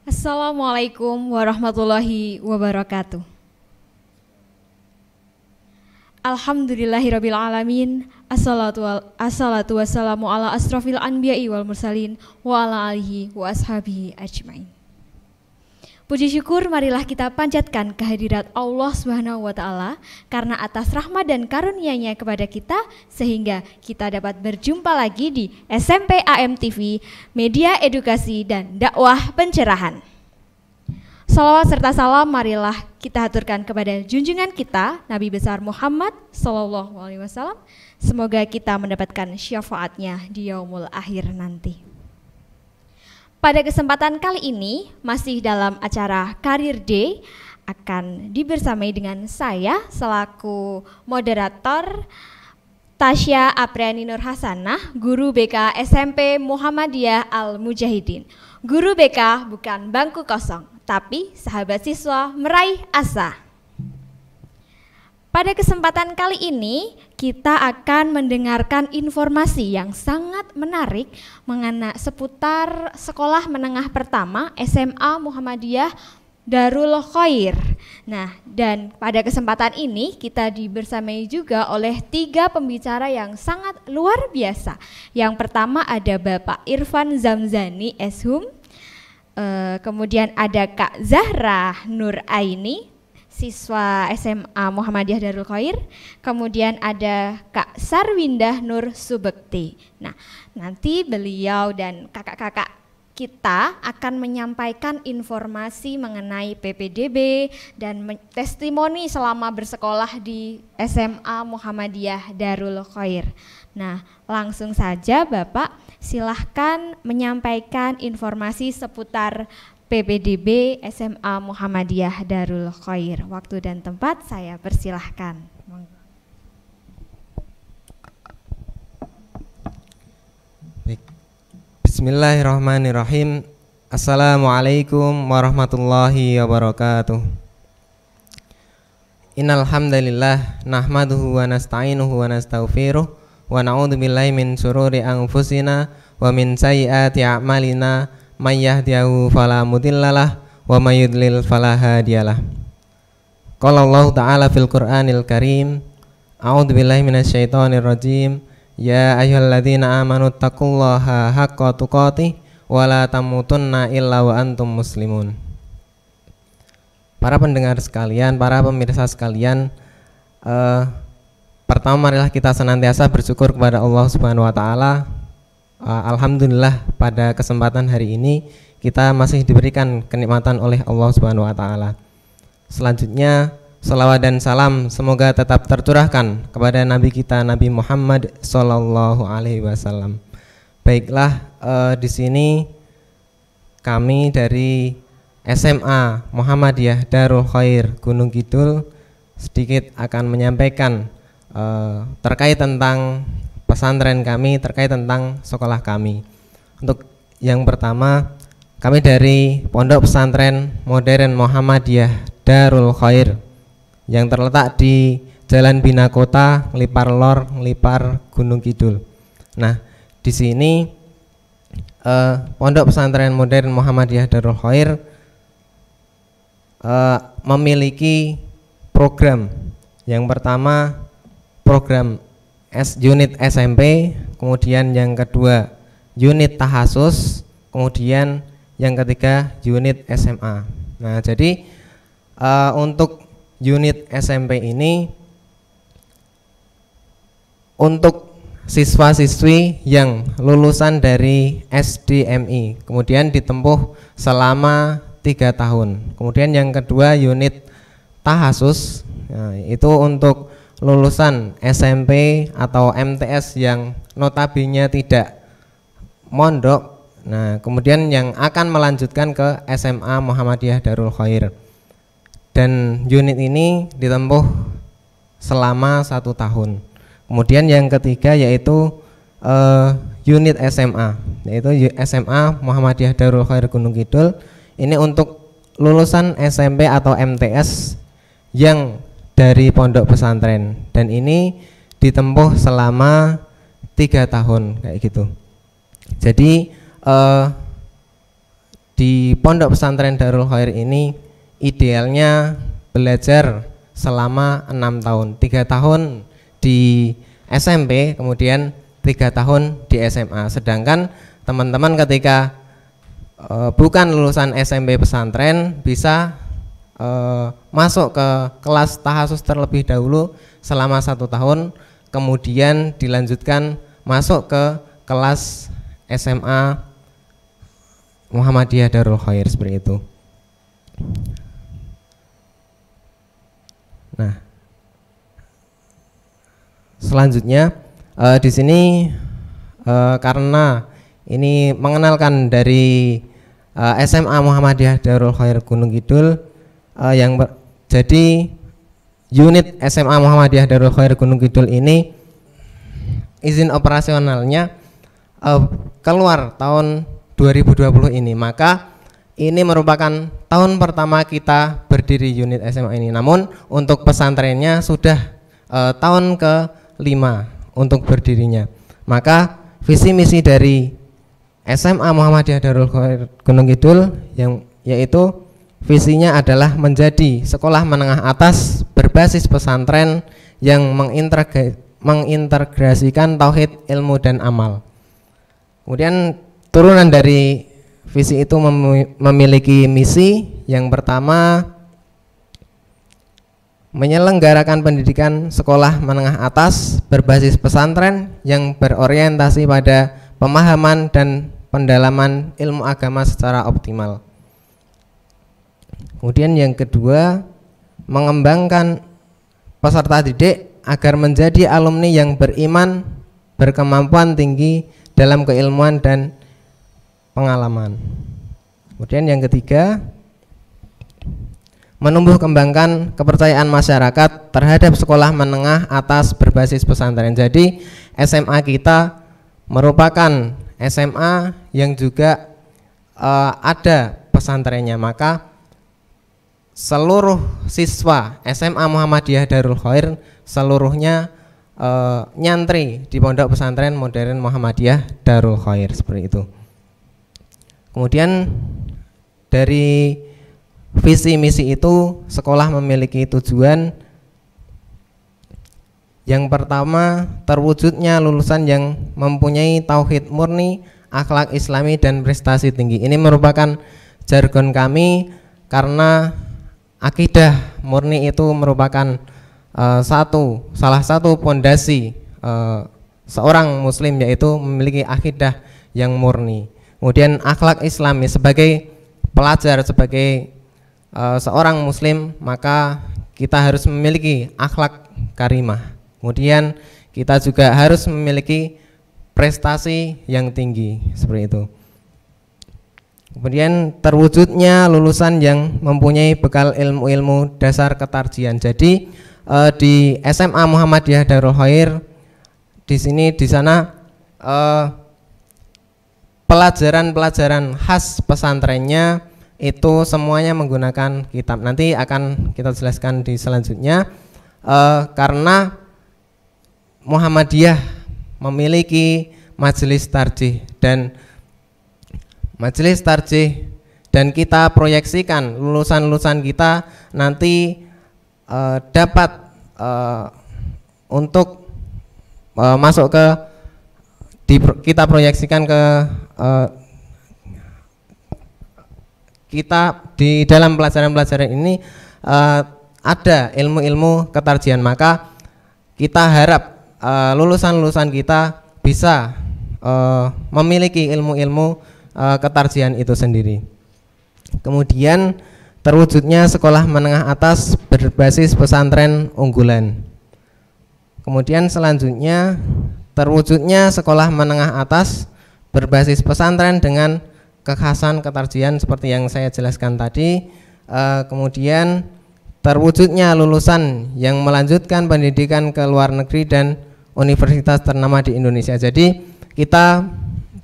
Assalamualaikum warahmatullahi wabarakatuh. Alhamdulillahirabbil alamin. Assalatu wassalamu ala asrofil anbiya'i wal mursalin wa ala alihi wa ashabihi ajmain. Puji syukur marilah kita panjatkan kehadirat Allah Subhanahu wa taala karena atas rahmat dan karunia-Nya kepada kita sehingga kita dapat berjumpa lagi di SMP AM TV, media edukasi dan dakwah pencerahan. Salawat serta salam marilah kita haturkan kepada junjungan kita Nabi besar Muhammad sallallahu alaihi wasallam. Semoga kita mendapatkan syafaatnya di yaumul akhir nanti. Pada kesempatan kali ini masih dalam acara Career Day akan dibersamai dengan saya selaku moderator Tasya Apriani Nur Hasanah, guru BK SMP Muhammadiyah Al Mujahidin. Guru BK bukan bangku kosong, tapi sahabat siswa meraih asa. Pada kesempatan kali ini kita akan mendengarkan informasi yang sangat menarik mengenai seputar sekolah menengah pertama SMA Muhammadiyah Darul Khair. Nah, dan pada kesempatan ini kita dibersamai juga oleh 3 pembicara yang sangat luar biasa. Yang pertama ada Bapak Irfan Zamzani Eshum, kemudian ada Kak Zahra Nur Aini, siswa SMA Muhammadiyah Darul Khair, kemudian ada Kak Sarwindah Nur Subekti. Nah, nanti beliau dan kakak-kakak kita akan menyampaikan informasi mengenai PPDB dan testimoni selama bersekolah di SMA Muhammadiyah Darul Khair. Nah, langsung saja Bapak silahkan menyampaikan informasi seputar PPDB SMA Muhammadiyah Darul Khair. Waktu dan tempat saya persilahkan. Baik. Bismillahirrahmanirrahim. Assalamualaikum warahmatullahi wabarakatuh. Innal hamdalillah nahmaduhu wa nasta'inuhu wa nastaghfiruh wa na'udzu billahi min syururi anfusina wa min sayyiati a'malina. May yahdiyahu fala mudhillalah wa may yudlil fala hadiyalah. Qala Allah Ta'ala fil Qur'anil Karim, a'udzu billahi minasyaitonir rajim. Ya ayyuhalladzina amanu taqullaha haqqa tuqatih wa la tamutunna illa wa antum muslimun. Para pendengar sekalian, para pemirsa sekalian, pertama marilah kita senantiasa bersyukur kepada Allah Subhanahu wa taala. Alhamdulillah pada kesempatan hari ini kita masih diberikan kenikmatan oleh Allah Subhanahu wa taala. Selanjutnya salawat dan salam semoga tetap tercurahkan kepada Nabi kita Nabi Muhammad sallallahu alaihi wasallam. Baiklah, di sini kami dari SMA Muhammadiyah Darul Khair Gunung Kidul sedikit akan menyampaikan terkait tentang pesantren kami, terkait tentang sekolah kami. Untuk yang pertama, kami dari Pondok Pesantren Modern Muhammadiyah Darul Khair yang terletak di Jalan Bina Kota, Nglipar Lor, Nglipar Gunung Kidul. Nah, di sini Pondok Pesantren Modern Muhammadiyah Darul Khair memiliki program. Yang pertama program unit SMP, kemudian yang kedua unit tahasus, kemudian yang ketiga unit SMA. Nah, jadi untuk unit SMP ini untuk siswa-siswi yang lulusan dari SDMI, kemudian ditempuh selama 3 tahun. Kemudian yang kedua unit tahasus, nah, itu untuk lulusan SMP atau MTS yang notabene tidak mondok. Nah, kemudian yang akan melanjutkan ke SMA Muhammadiyah Darul Khair. Dan unit ini ditempuh selama 1 tahun. Kemudian yang ketiga yaitu unit SMA, yaitu SMA Muhammadiyah Darul Khair Gunung Kidul. Ini untuk lulusan SMP atau MTS yang dari pondok pesantren, dan ini ditempuh selama 3 tahun kayak gitu. Jadi di Pondok Pesantren Darul Khair ini idealnya belajar selama 6 tahun, 3 tahun di SMP, kemudian 3 tahun di SMA. Sedangkan teman-teman ketika bukan lulusan SMP pesantren bisa masuk ke kelas tahasus terlebih dahulu selama 1 tahun, kemudian dilanjutkan masuk ke kelas SMA Muhammadiyah Darul Khair seperti itu. Nah, selanjutnya di sini karena ini mengenalkan dari SMA Muhammadiyah Darul Khair Gunung Kidul jadi unit SMA Muhammadiyah Darul Khair Gunung Kidul ini izin operasionalnya keluar tahun 2020 ini, maka ini merupakan tahun pertama kita berdiri unit SMA ini. Namun untuk pesantrennya sudah tahun ke-5 untuk berdirinya. Maka visi misi dari SMA Muhammadiyah Darul Khair Gunung Kidul yaitu visinya adalah menjadi sekolah menengah atas berbasis pesantren yang mengintegrasikan tauhid, ilmu dan amal. Kemudian turunan dari visi itu memiliki misi. Yang pertama, menyelenggarakan pendidikan sekolah menengah atas berbasis pesantren yang berorientasi pada pemahaman dan pendalaman ilmu agama secara optimal. Kemudian yang kedua, mengembangkan peserta didik agar menjadi alumni yang beriman, berkemampuan tinggi dalam keilmuan dan pengalaman. Kemudian yang ketiga, menumbuh kembangkan kepercayaan masyarakat terhadap sekolah menengah atas berbasis pesantren. Jadi SMA kita merupakan SMA yang juga ada pesantrennya, maka seluruh siswa SMA Muhammadiyah Darul Khair seluruhnya nyantri di Pondok Pesantren Modern Muhammadiyah Darul Khair seperti itu. Kemudian dari visi misi itu sekolah memiliki tujuan. Yang pertama, terwujudnya lulusan yang mempunyai tauhid murni, akhlak islami dan prestasi tinggi. Ini merupakan jargon kami karena akidah murni itu merupakan salah satu pondasi seorang muslim, yaitu memiliki akidah yang murni. Kemudian akhlak islami, sebagai pelajar, sebagai seorang muslim, maka kita harus memiliki akhlak karimah. Kemudian kita juga harus memiliki prestasi yang tinggi seperti itu. Kemudian terwujudnya lulusan yang mempunyai bekal ilmu-ilmu dasar ketarjian. Jadi di SMA Muhammadiyah Darul Khair di sana pelajaran-pelajaran khas pesantrennya itu semuanya menggunakan kitab. Nanti akan kita jelaskan di selanjutnya. Karena Muhammadiyah memiliki majelis tarjih dan kita proyeksikan lulusan-lulusan kita nanti dapat untuk masuk ke kita proyeksikan ke kita di dalam pelajaran-pelajaran ini ada ilmu-ilmu ketarjian, maka kita harap lulusan-lulusan kita bisa memiliki ilmu-ilmu ketarjian itu sendiri. Kemudian terwujudnya sekolah menengah atas berbasis pesantren unggulan. Kemudian selanjutnya terwujudnya sekolah menengah atas berbasis pesantren dengan kekhasan ketarjian seperti yang saya jelaskan tadi. Kemudian terwujudnya lulusan yang melanjutkan pendidikan ke luar negeri dan universitas ternama di Indonesia. Jadi kita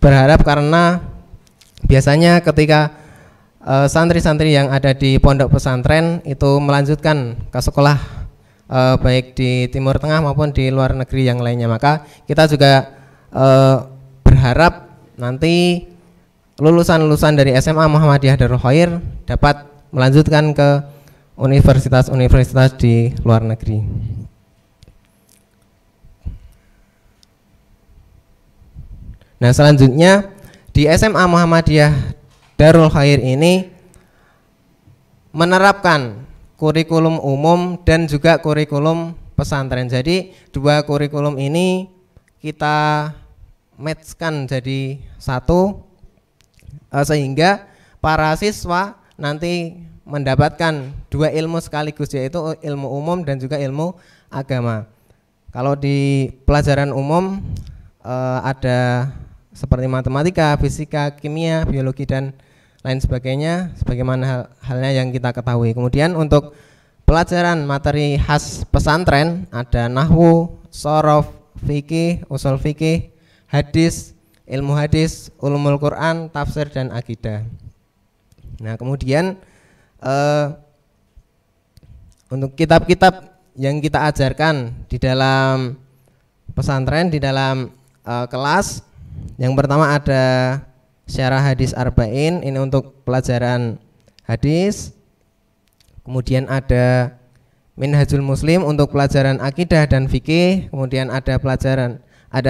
berharap, karena biasanya ketika santri-santri yang ada di pondok pesantren itu melanjutkan ke sekolah baik di Timur Tengah maupun di luar negeri yang lainnya, maka kita juga berharap nanti lulusan-lulusan dari SMA Muhammadiyah Darul Khair dapat melanjutkan ke universitas-universitas di luar negeri. Nah, selanjutnya di SMA Muhammadiyah Darul Khair ini menerapkan kurikulum umum dan juga kurikulum pesantren. Jadi dua kurikulum ini kita matchkan jadi satu, sehingga para siswa nanti mendapatkan dua ilmu sekaligus, yaitu ilmu umum dan juga ilmu agama. Kalau di pelajaran umum ada seperti matematika, fisika, kimia, biologi dan lain sebagainya, sebagaimana halnya yang kita ketahui. Kemudian untuk pelajaran materi khas pesantren ada nahwu, shorof, fikih, usul fikih, hadis, ilmu hadis, ulumul Quran, tafsir dan akidah. Nah, kemudian untuk kitab-kitab yang kita ajarkan di dalam pesantren, di dalam kelas, yang pertama ada Syarah Hadis Arba'in, ini untuk pelajaran hadis. Kemudian ada Minhajul Muslim untuk pelajaran akidah dan fikih. Kemudian ada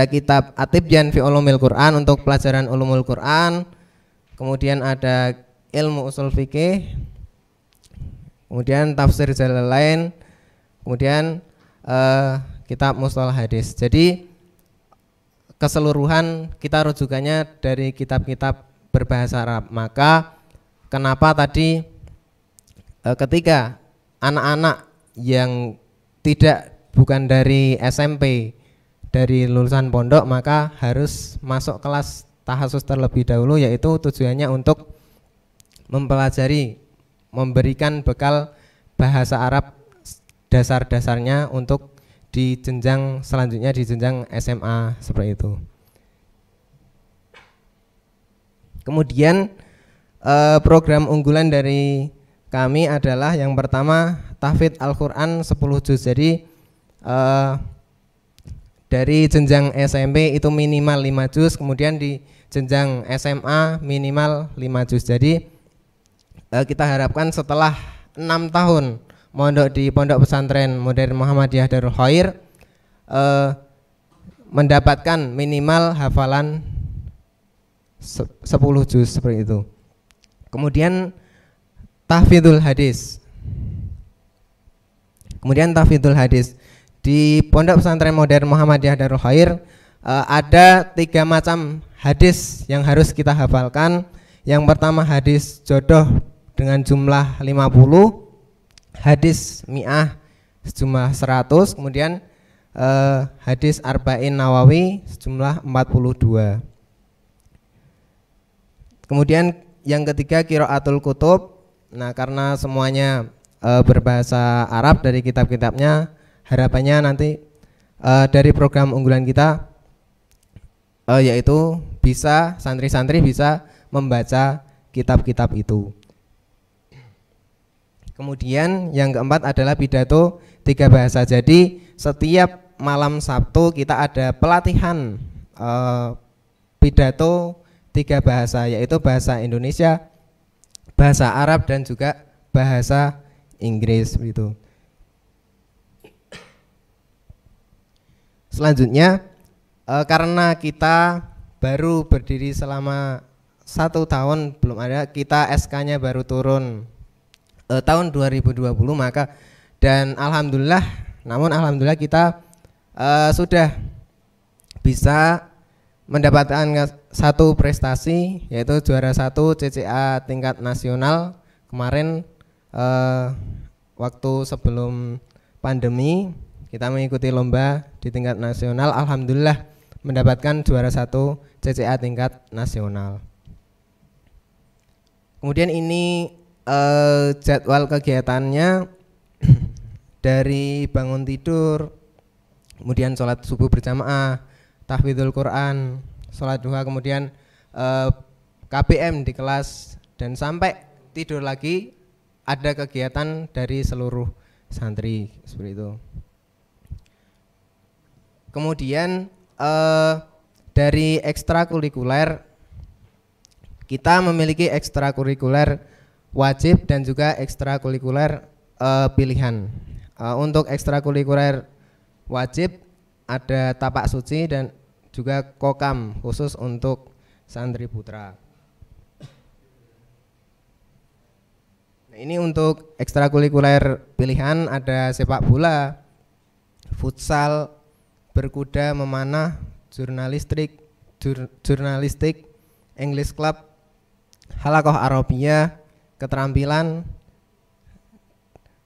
kitab At-Tibyan fi Ulumil Quran untuk pelajaran ulumul Quran. Kemudian ada ilmu usul fikih. Kemudian tafsir Jalalain. Kemudian kitab Mustalah Hadis. Jadi keseluruhan kita rujukannya dari kitab-kitab berbahasa Arab. Maka kenapa tadi ketika anak-anak yang bukan dari SMP, dari lulusan pondok, maka harus masuk kelas tahasus terlebih dahulu, yaitu tujuannya untuk mempelajari, memberikan bekal bahasa Arab dasar-dasarnya untuk di jenjang selanjutnya, di jenjang SMA seperti itu. Kemudian program unggulan dari kami adalah yang pertama tahfidz Al-Quran 10 juz. Jadi dari jenjang SMP itu minimal 5 juz, kemudian di jenjang SMA minimal 5 juz. Jadi kita harapkan setelah 6 tahun mondok di Pondok Pesantren Modern Muhammadiyah Darul Khair mendapatkan minimal hafalan 10 juz seperti itu. Kemudian tahfidzul hadis. Di Pondok Pesantren Modern Muhammadiyah Darul Khair ada 3 macam hadis yang harus kita hafalkan. Yang pertama hadis jodoh dengan jumlah 50, hadis mi'ah sejumlah 100, kemudian hadis arba'in nawawi sejumlah 42. Kemudian yang ketiga qiraatul kutub. Nah, karena semuanya berbahasa Arab dari kitab-kitabnya, harapannya nanti dari program unggulan kita yaitu bisa santri-santri bisa membaca kitab-kitab itu. Kemudian yang keempat adalah pidato 3 bahasa. Jadi setiap malam Sabtu kita ada pelatihan pidato 3 bahasa, yaitu bahasa Indonesia, bahasa Arab dan juga bahasa Inggris begitu. Selanjutnya karena kita baru berdiri selama 1 tahun, belum ada, kita SK-nya baru turun tahun 2020, maka dan alhamdulillah kita sudah bisa mendapatkan satu prestasi, yaitu juara 1 CCA tingkat nasional kemarin. Waktu sebelum pandemi kita mengikuti lomba di tingkat nasional, alhamdulillah mendapatkan juara 1 CCA tingkat nasional. Kemudian ini jadwal kegiatannya dari bangun tidur, kemudian sholat subuh berjamaah, tahfidzul Quran, sholat duha, kemudian KBM di kelas, dan sampai tidur lagi ada kegiatan dari seluruh santri seperti itu. Kemudian dari ekstrakurikuler kita memiliki ekstrakurikuler wajib dan juga ekstrakurikuler pilihan. Untuk ekstrakurikuler wajib ada tapak suci dan juga kokam khusus untuk santri putra. Nah, ini untuk ekstrakurikuler pilihan ada sepak bola, futsal, berkuda, memanah, jurnalistik, English club, halakoh Arabia, keterampilan,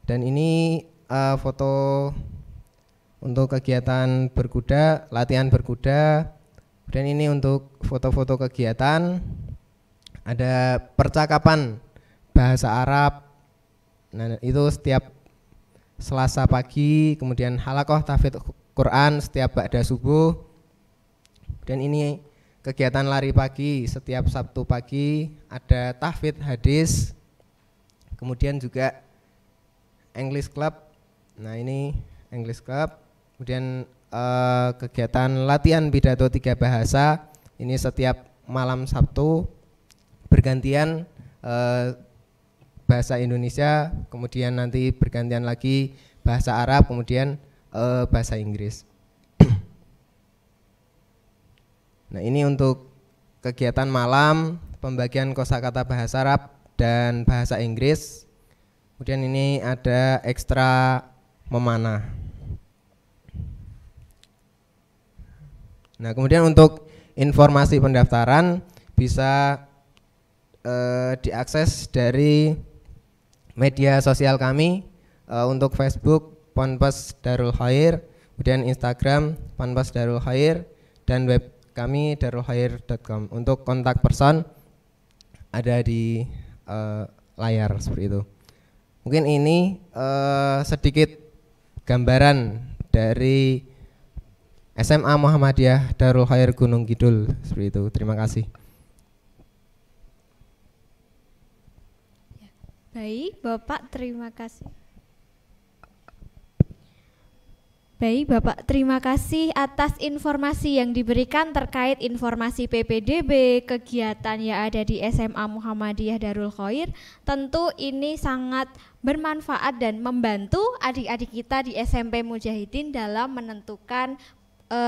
dan ini foto untuk kegiatan berkuda, latihan berkuda. Dan ini untuk foto-foto kegiatan, ada percakapan bahasa Arab. Nah, itu setiap Selasa pagi, kemudian halakoh tahfidz Quran setiap ba'da subuh. Dan ini kegiatan lari pagi setiap Sabtu pagi, ada tahfidz hadis. Kemudian juga English club. Nah, ini English club. Kemudian kegiatan latihan pidato 3 bahasa. Ini setiap malam Sabtu bergantian bahasa Indonesia, kemudian nanti bergantian lagi bahasa Arab, kemudian bahasa Inggris. Nah, ini untuk kegiatan malam, pembagian kosakata bahasa Arab dan bahasa Inggris. Kemudian ini ada ekstra memanah. Nah, kemudian untuk informasi pendaftaran bisa diakses dari media sosial kami, untuk Facebook Ponpes Darul Khair, kemudian Instagram Ponpes Darul Khair, dan web kami darulkhair.com. Untuk kontak person ada di layar seperti itu. Mungkin ini sedikit gambaran dari SMA Muhammadiyah Darul Khair Gunung Kidul seperti itu. Terima kasih. Baik, Bapak, terima kasih. Baik, Bapak, terima kasih atas informasi yang diberikan terkait informasi PPDB, kegiatan yang ada di SMA Muhammadiyah Darul Khair. Tentu ini sangat bermanfaat dan membantu adik-adik kita di SMP Mujahidin dalam menentukan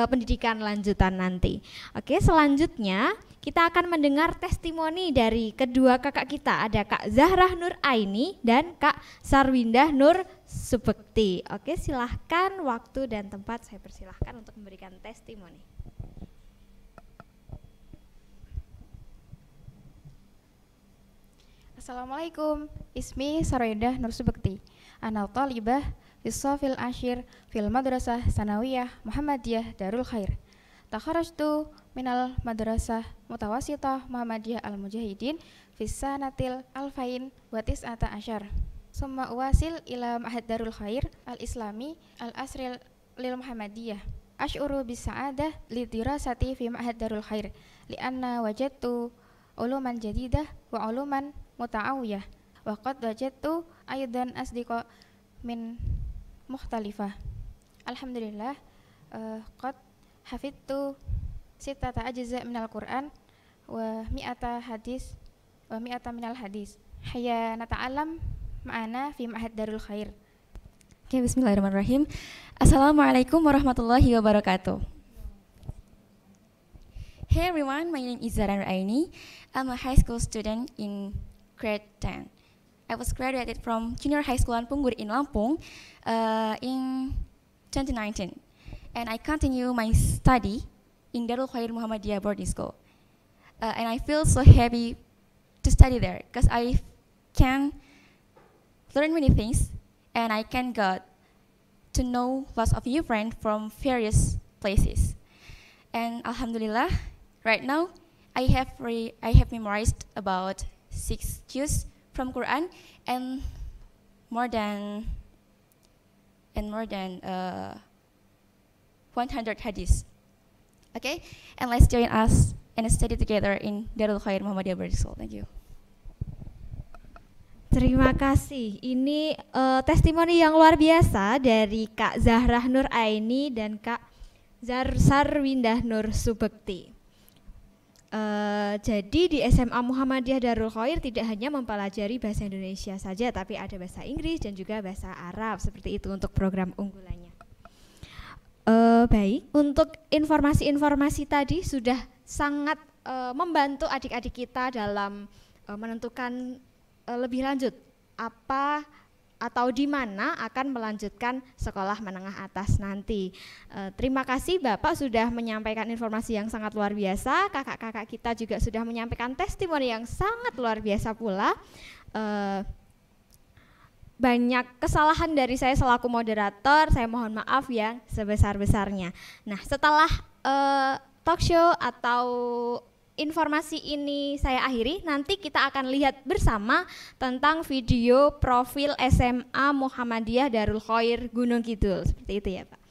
pendidikan lanjutan nanti. Oke, selanjutnya kita akan mendengar testimoni dari kedua kakak kita. Ada Kak Zahrah Nur Aini dan Kak Sarwindah Nur Subekti. Oke, silahkan waktu dan tempat saya persilahkan untuk memberikan testimoni. Assalamualaikum, ismi Sarwindah Nur Subekti. Ana talibah fil ashir fil madrasah sanawiyah Muhammadiyah Darul Khair. Takharajtu minal madrasah mutawasitah Muhammadiyah al-Mujahidin fis sanatil alfain wa tis'ata asyar. Summa uwasil ila ma'had Darul Khair al-Islami al-Asril lil Muhammadiyah. Ash'uru bis sa'adah li dirasati fi ma'had Darul Khair li'anna wajadtu uluman jadidah wa uluman muta'awiyah wa qad wajadtu aydan asdiqa min mukhtalifah. Alhamdulillah, qad hafidtu sittata ajza minal Qur'an wa mi'ata minal hadis. Hayya nata'alam ma'ana fi ma'had Darul Khair. Okay, bismillahirrahmanirrahim. Assalamualaikum warahmatullahi wabarakatuh. Hey everyone, my name is Zahrah Nur Aini. I'm a high school student in grade 10. I was graduated from Junior High School Lampung in Lampung in 2019, and I continue my study in Darul Khair Muhammadiyah boarding school. And I feel so happy to study there because I can learn many things, and I can get to know lots of new friends from various places. And Alhamdulillah, right now I have memorized about 6 juz from Quran and more than 100 hadith. Okay, and let's join us and study together in Darul Khair Muhammadiyah boarding school. Thank you. Terima kasih. Ini testimoni yang luar biasa dari Kak Zahrah Nur Aini dan Kak Sarwindah Nur Subekti. Jadi di SMA Muhammadiyah Darul Khair tidak hanya mempelajari bahasa Indonesia saja, tapi ada bahasa Inggris dan juga bahasa Arab, seperti itu untuk program unggulannya. Baik, untuk informasi-informasi tadi sudah sangat membantu adik-adik kita dalam menentukan lebih lanjut apa atau di mana akan melanjutkan sekolah menengah atas nanti. Terima kasih Bapak sudah menyampaikan informasi yang sangat luar biasa. Kakak-kakak kita juga sudah menyampaikan testimoni yang sangat luar biasa pula. Banyak kesalahan dari saya selaku moderator, saya mohon maaf yang sebesar-besarnya. Nah, setelah talk show atau informasi ini saya akhiri, nanti kita akan lihat bersama tentang video profil SMA Muhammadiyah Darul Khair Gunung Kidul. Seperti itu ya Pak.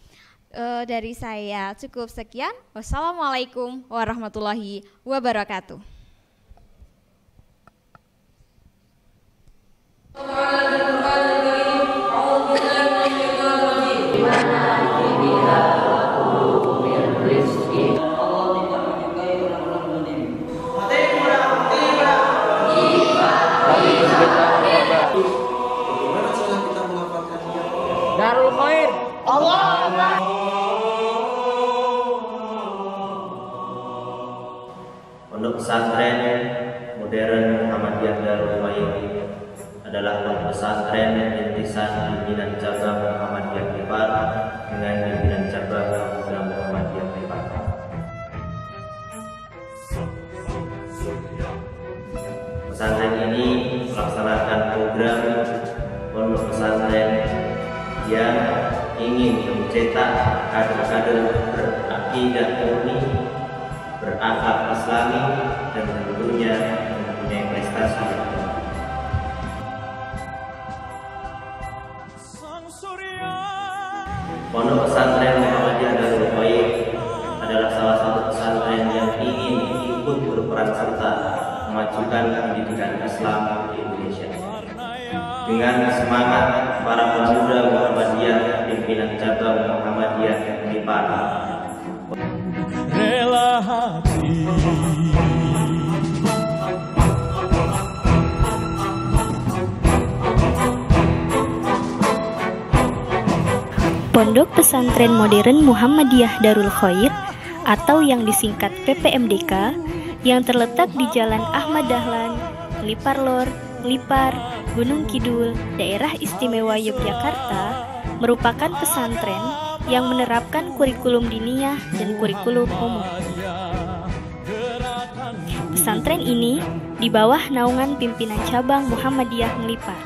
Dari saya cukup sekian. Wassalamualaikum warahmatullahi wabarakatuh. Darul Khair. Allah. Pondok pesantren modern Muhammadiyah Darul Khair adalah pondok pesantren rintisan pimpinan cabang Muhammadiyah Kepar dengan pimpinan cabang program Muhammadiyah Kepar. Pesantren ini melaksanakan program pondok pesantren yang ingin mencetak kader-kader berakidah murni, berakhlak Islami, dan tentunya mempunyai prestasi yang tinggi. Pondok pesantren Muhammadiyah Darul Khair adalah salah satu pesantren yang ingin ikut berperan serta memajukan pendidikan Islam di Indonesia. Dengan semangat para pemuda Muhammadiyah pimpinan cabang Muhammadiyah di Pati. Rela hati. Pondok Pesantren Modern Muhammadiyah Darul Khair atau yang disingkat PPMDK yang terletak di Jalan Ahmad Dahlan, Lipar Lor, Lipar, Gunung Kidul, Daerah Istimewa Yogyakarta merupakan pesantren yang menerapkan kurikulum diniyah dan kurikulum umum. Pesantren ini di bawah naungan pimpinan cabang Muhammadiyah Melipar.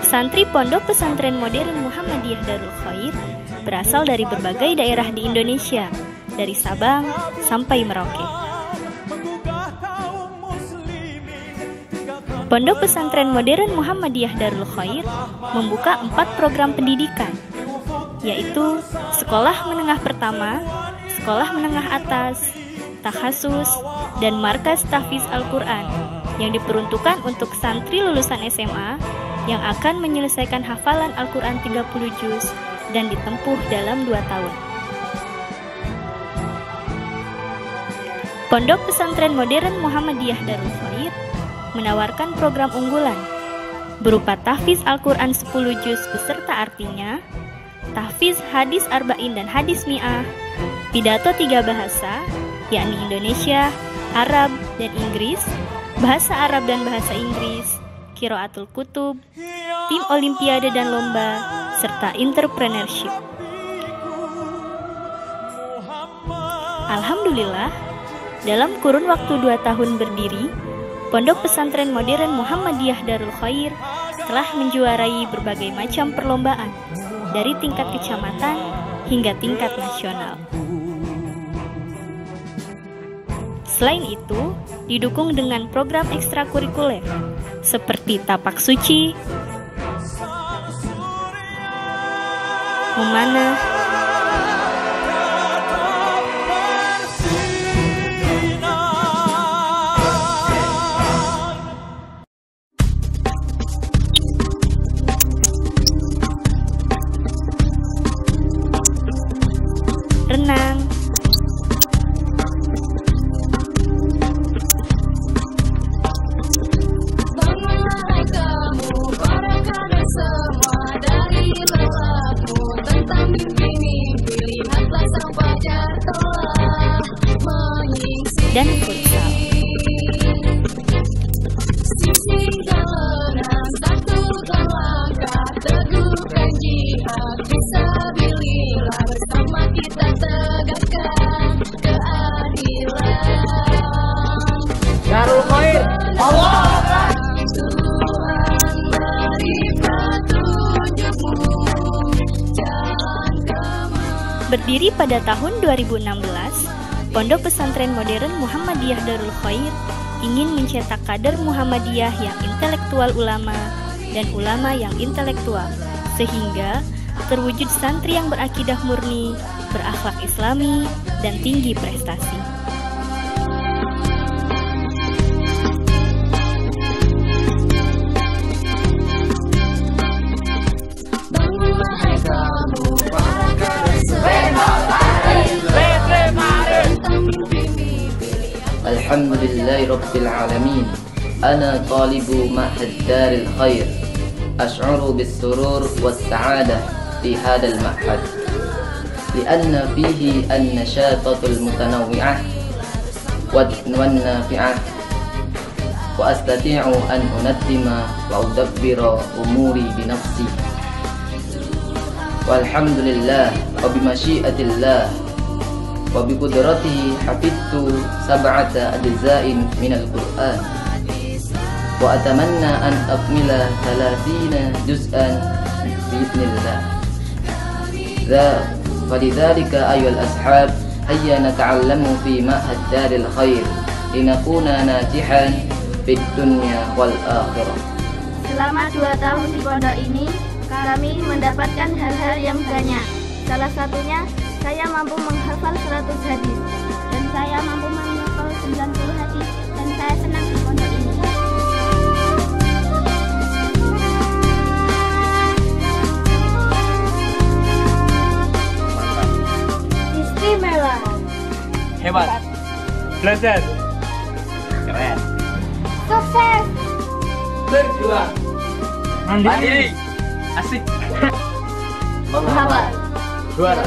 Santri Pondok Pesantren Modern Muhammadiyah Darul Khair berasal dari berbagai daerah di Indonesia, dari Sabang sampai Merauke. Pondok Pesantren Modern Muhammadiyah Darul Khair membuka 4 program pendidikan, yaitu Sekolah Menengah Pertama, Sekolah Menengah Atas, Takhasus, dan Markas Tahfiz Al-Quran yang diperuntukkan untuk santri lulusan SMA yang akan menyelesaikan hafalan Al-Quran 30 juz dan ditempuh dalam 2 tahun. Pondok Pesantren Modern Muhammadiyah Darul Khair menawarkan program unggulan berupa tahfiz Al-Quran 10 juz beserta artinya, tahfiz hadis arba'in dan hadis mi'ah, pidato 3 bahasa, yakni Indonesia, Arab, dan Inggris, bahasa Arab dan bahasa Inggris, qiraatul kutub, tim olimpiade dan lomba, serta entrepreneurship. Alhamdulillah, dalam kurun waktu 2 tahun berdiri, Pondok Pesantren Modern Muhammadiyah Darul Khair telah menjuarai berbagai macam perlombaan dari tingkat kecamatan hingga tingkat nasional. Selain itu, didukung dengan program ekstrakurikuler seperti tapak suci, memanah, renang, Berdiri pada tahun 2016, Pondok Pesantren Modern Muhammadiyah Darul Khair ingin mencetak kader Muhammadiyah yang intelektual ulama dan ulama yang intelektual, sehingga terwujud santri yang berakidah murni, berakhlak islami, dan tinggi prestasi. Alhamdulillahi Rabbil Alamin. Ana talibu ma'had daril khair. Ash'uru bis-surur was-sa'adah fi hadal ma'had. Lianna fihi an-nashatatul mutanawwi'ah wan-nafi'ah. Wa astati'u an unaddima wa udabbira umuri binafsi. Walhamdulillah wa bimasyiatillah wa biqudratihi hafidtu sab'ata ajza'in minal Qur'an wa atamanna an akmila 30 juz'an bi'idznillah. Falidzalika ayyuhal ashab hayya nata'allamu fi ma'had daril khair linakuna najihan fid dunya wal akhirah. Selama 2 tahun di pondok ini kami mendapatkan hal-hal yang banyak. Salah satunya saya mampu menghafal 100 hadis dan saya mampu menghafal 90 hadis dan saya senang di pondok ini. Istimewa. Hebat. Belajar. Keren. Sukses. Berjuang. Mandiri. Asik. Menghafal. Juara.